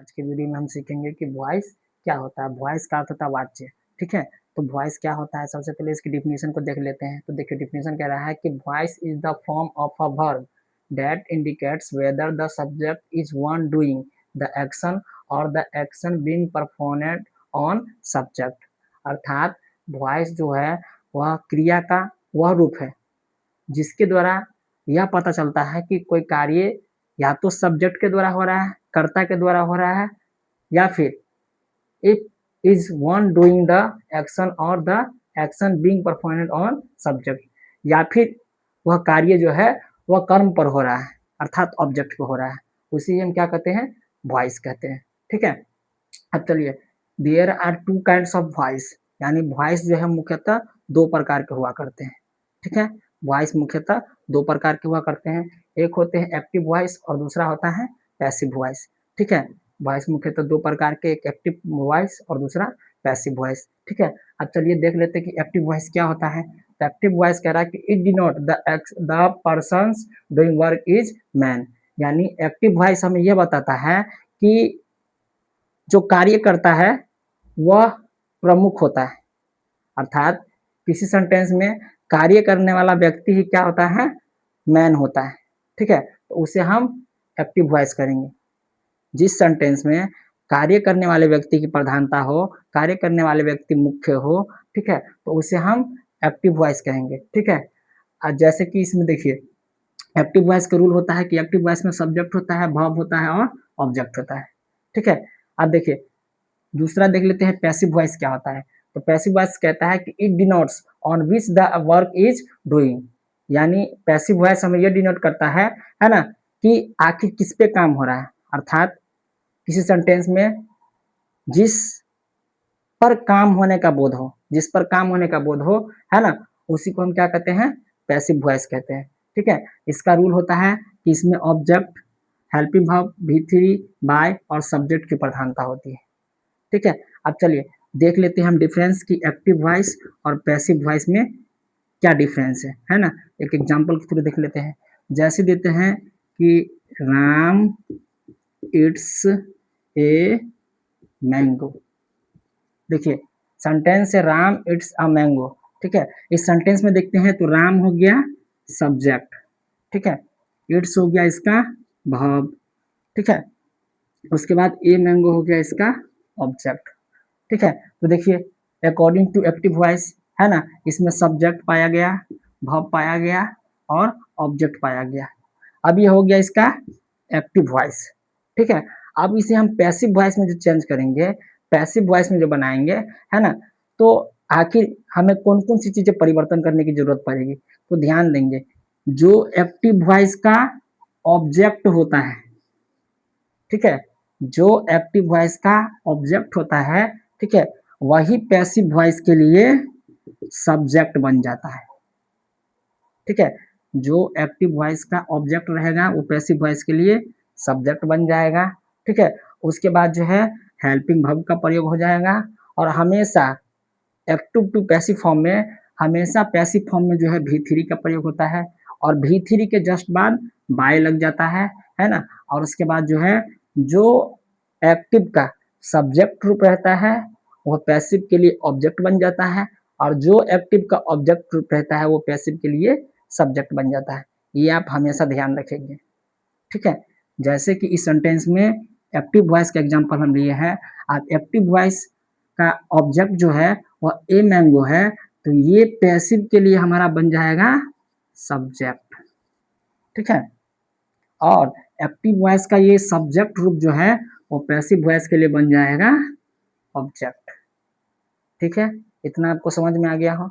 आज की वीडियो में हम सीखेंगे कि वॉइस क्या होता है। वॉइस का अर्थ होता है वाच्य। ठीक है, तो वॉइस क्या होता है, सबसे पहले इसकी डिफिनेशन को देख लेते हैं। तो देखिए, डिफिनेशन कह रहा है कि voice is the form of a verb that indicates whether the subject is one doing the action और the action being performed on subject. अर्थात वॉइस जो है वह क्रिया का वह रूप है जिसके द्वारा यह पता चलता है कि कोई कार्य या तो सब्जेक्ट के द्वारा हो रहा है, कर्ता के द्वारा हो रहा है, या फिर if is one doing the action और the action being performed on subject, या फिर वह कार्य जो है वह कर्म पर हो रहा है अर्थात ऑब्जेक्ट पे हो रहा है, उसी हम क्या कहते हैं, वॉइस कहते हैं। ठीक है, अब चलिए, there are two kinds of voice, यानी वॉइस जो है मुख्यतः दो प्रकार के हुआ करते हैं। ठीक है, वॉइस मुख्यतः दो प्रकार के हुआ करते हैं, एक होते हैं एक्टिव वॉइस और दूसरा होता है पैसिव वॉइस। ठीक है, वॉइस मुख्यतः दो प्रकार के, एक एक्टिव वॉइस और दूसरा पैसिव वॉइस। ठीक है, अब चलिए देख लेते हैं कि एक्टिव वॉइस क्या होता है। तो एक्टिव वॉइस कह रहा है कि it denote the persons doing work is man, यानी एक्टिव वॉइस हमें यह बताता है कि जो कार्य करता है वह प्रमुख होता है। अर्थात किसी सेंटेंस में कार्य करने वाला व्यक्ति ही क्या होता है, मैन होता है। ठीक है, तो उसे हम एक्टिव वॉइस करेंगे। जिस सेंटेंस में कार्य करने वाले व्यक्ति की प्रधानता हो, कार्य करने वाले व्यक्ति मुख्य हो, ठीक है, तो उसे हम एक्टिव वॉइस कहेंगे। ठीक है, जैसे कि इसमें देखिए, एक्टिव वॉइस का रूल होता है कि एक्टिव वॉइस में सब्जेक्ट होता है, वर्ब होता है और ऑब्जेक्ट होता है। ठीक है, अब देखिए दूसरा देख लेते हैं पैसिव वॉइस क्या होता है। तो पैसिव वॉइस कहता है कि it denotes on which the work is doing, यानी पैसिव वॉइस हमें यह डिनोट करता है ना, कि आखिर किस पे काम हो रहा है। अर्थात किसी सेंटेंस में जिस पर काम होने का बोध हो, जिस पर काम होने का बोध हो, है ना, उसी को हम क्या कहते हैं, पैसिव वॉइस कहते हैं। ठीक है, इसका रूल होता है कि इसमें ऑब्जेक्ट, हेल्पिंग वर्ब, भी थ्री, बाय और सब्जेक्ट की प्रधानता होती है। ठीक है, अब चलिए देख लेते हैं हम डिफरेंस की एक्टिव वॉइस और पैसिव वॉइस में क्या डिफरेंस है ना। एक एग्जांपल के थ्रू देख लेते हैं। जैसे देते हैं कि राम इट्स ए मैंगो। देखिए, सेंटेंस है राम इट्स अ मैंगो। ठीक है, इस सेंटेंस में देखते हैं तो राम हो गया सब्जेक्ट, ठीक है, इट्स हो गया इसका वर्ब, ठीक है, उसके बाद ए मैंगो हो गया इसका ऑब्जेक्ट। ठीक है, तो देखिए अकॉर्डिंग टू एक्टिव वॉइस, है ना, इसमें सब्जेक्ट पाया गया, वर्ब पाया गया और ऑब्जेक्ट पाया गया। अब ये हो गया इसका एक्टिव वॉइस। ठीक है, अब इसे हम पैसिव वॉइस में जो चेंज करेंगे, पैसिव वॉइस में जो बनाएंगे, है ना, तो आखिर हमें कौन कौन सी चीजें परिवर्तन करने की जरूरत पड़ेगी, तो ध्यान देंगे। जो एक्टिव वॉइस का ऑब्जेक्ट होता है, ठीक है, जो एक्टिव वॉइस का ऑब्जेक्ट होता है, ठीक है, वही पैसिव वॉइस के लिए सब्जेक्ट बन जाता है। ठीक है, जो एक्टिव वॉइस का ऑब्जेक्ट रहेगा वो पैसिव वॉइस के लिए सब्जेक्ट बन जाएगा। ठीक है, उसके बाद जो है हेल्पिंग वर्ब का प्रयोग हो जाएगा, और हमेशा एक्टिव टू पैसिव फॉर्म में, हमेशा पैसिव फॉर्म में जो है भी थ्री का प्रयोग होता है, और भी थ्री के जस्ट बाद बाय लग जाता है ना, और उसके बाद जो है जो एक्टिव का सब्जेक्ट रूप रहता है वो पैसिव के लिए ऑब्जेक्ट बन जाता है, और जो एक्टिव का ऑब्जेक्ट रूप रहता है वो पैसिव के लिए सब्जेक्ट बन जाता है। ये आप हमेशा ध्यान रखेंगे। ठीक है, जैसे कि इस सेंटेंस में एक्टिव वॉइस का एग्जांपल हम लिए हैं। आप एक्टिव वॉइस का ऑब्जेक्ट जो है वह ए मैंगो है, तो ये पैसिव के लिए हमारा बन जाएगा सब्जेक्ट। ठीक है, और एक्टिव वॉइस का ये सब्जेक्ट रूप जो है वो पैसिव वॉइस के लिए बन जाएगा ऑब्जेक्ट। ठीक है, इतना आपको समझ में आ गया हो,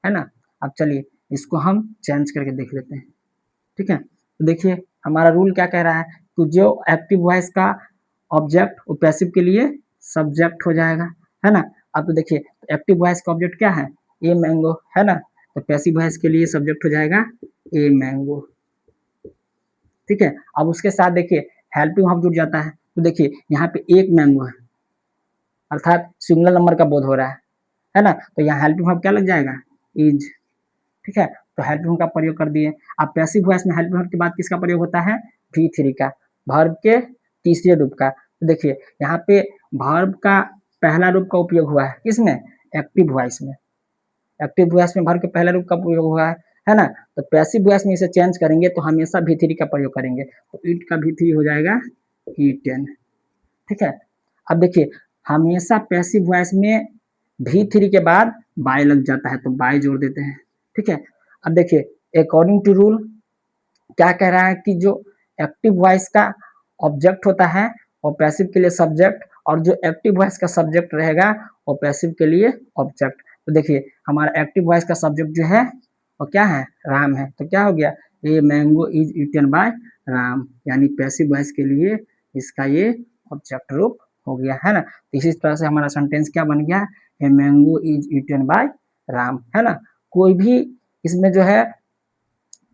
है ना। अब चलिए इसको हम चेंज करके देख लेते हैं। ठीक है, तो देखिए हमारा रूल क्या कह रहा है, तो जो एक्टिव वॉइस का ऑब्जेक्ट वो पैसिव के लिए सब्जेक्ट हो जाएगा, है ना। अब तो देखिए एक्टिव वॉइस का ऑब्जेक्ट क्या है, ए मैंगो, है ना, तो पैसिव वॉइस के लिए सब्जेक्ट हो जाएगा ए मैंगो। ठीक है, अब उसके साथ देखिए हेल्पिंग वर्ब जुड़ जाता है, तो देखिए यहाँ पे एक मैंगो है अर्थात सिंगल नंबर का बोध हो रहा है ना, तो यहाँ हेल्पिंग वर्ब क्या लग जाएगा, इज। ठीक है, तो हेल्पिंग वर्ब का प्रयोग कर दिए। अब पैसिव वॉइस में हेल्पिंग वर्ब के बाद किसका प्रयोग होता है, भी थ्री का, वर्ब के तीसरे रूप का, तो देखिए यहाँ पे वर्ब का पहला रूप का उपयोग हुआ है किसमें? एक्टिव वॉइस में। एक्टिव वॉइस में वर्ब के पहला रूप का उपयोग हुआ है ना? तो पैसिव वॉइस में इसे चेंज करेंगे तो हमेशा V3 का प्रयोग करेंगे। तो ईट का V3 हो जाएगा ईटेन, ठीक है? अब देखिए हमेशा पैसिव वॉइस में V3 के बाद बाय लग जाता है, तो बाय जोड़ देते हैं, ठीक है? अब देखिए अकॉर्डिंग टू रूल क्या कह रहा है कि जो एक्टिव वॉइस का ऑब्जेक्ट होता है वो पैसिव के लिए सब्जेक्ट, और जो एक्टिव वॉइस का सब्जेक्ट रहेगा वो पैसिव के लिए ऑब्जेक्ट। तो देखिए हमारा एक्टिव वॉइस का सब्जेक्ट जो है वो क्या है? राम है। तो क्या हो गया? A mango is eaten by Ram, यानी पैसिव वॉइस के लिए इसका ये ऑब्जेक्ट रूप हो गया, है ना? तो इसी तरह से हमारा सेंटेंस क्या बन गया? A mango is eaten by Ram, है ना? कोई भी इसमें जो है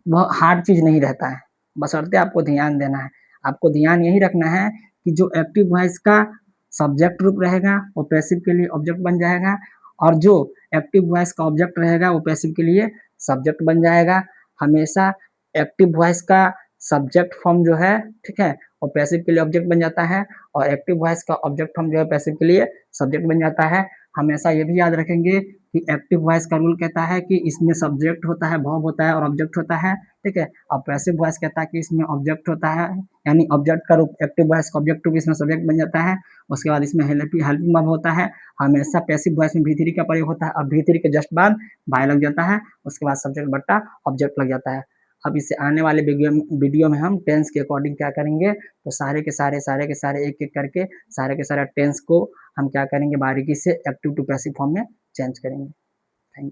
वह हार्ड चीज़ नहीं रहता है, बशर्ते आपको ध्यान देना है। आपको ध्यान यही रखना है कि जो एक्टिव वॉइस का सब्जेक्ट रूप रहेगा वो पैसिव के लिए ऑब्जेक्ट बन जाएगा, और जो एक्टिव वॉइस का ऑब्जेक्ट रहेगा वो पैसिव के लिए सब्जेक्ट बन जाएगा। हमेशा एक्टिव वॉइस का सब्जेक्ट फॉर्म जो है, ठीक है, वो पैसिव के लिए ऑब्जेक्ट बन जाता है, और एक्टिव वॉइस का ऑब्जेक्ट फॉर्म जो है पैसिव के लिए सब्जेक्ट बन जाता है। हमेशा ये भी याद रखेंगे कि एक्टिव वॉइस का रूल कहता है कि इसमें सब्जेक्ट होता है, वर्ब होता है और ऑब्जेक्ट होता है, ठीक है? और पैसिव वॉइस कहता है कि इसमें ऑब्जेक्ट होता है, यानी ऑब्जेक्ट का रूप एक्टिव वॉइस का ऑब्जेक्ट रूप इसमें सब्जेक्ट बन जाता है। उसके बाद इसमें हेल्पिंग वर्ब होता है। हमेशा पैसिव वॉइस में V3 का प्रयोग होता है, और V3 के जस्ट बाद बाय लग जाता है, उसके बाद सब्जेक्ट बट्टा ऑब्जेक्ट लग जाता है। अब इससे आने वाले वीडियो में हम टेंस के अकॉर्डिंग क्या करेंगे, तो सारे एक-एक करके सारे के सारे टेंस को हम क्या करेंगे, बारीकी से एक्टिव टू पैसिव फॉर्म में चेंज करेंगे। थैंक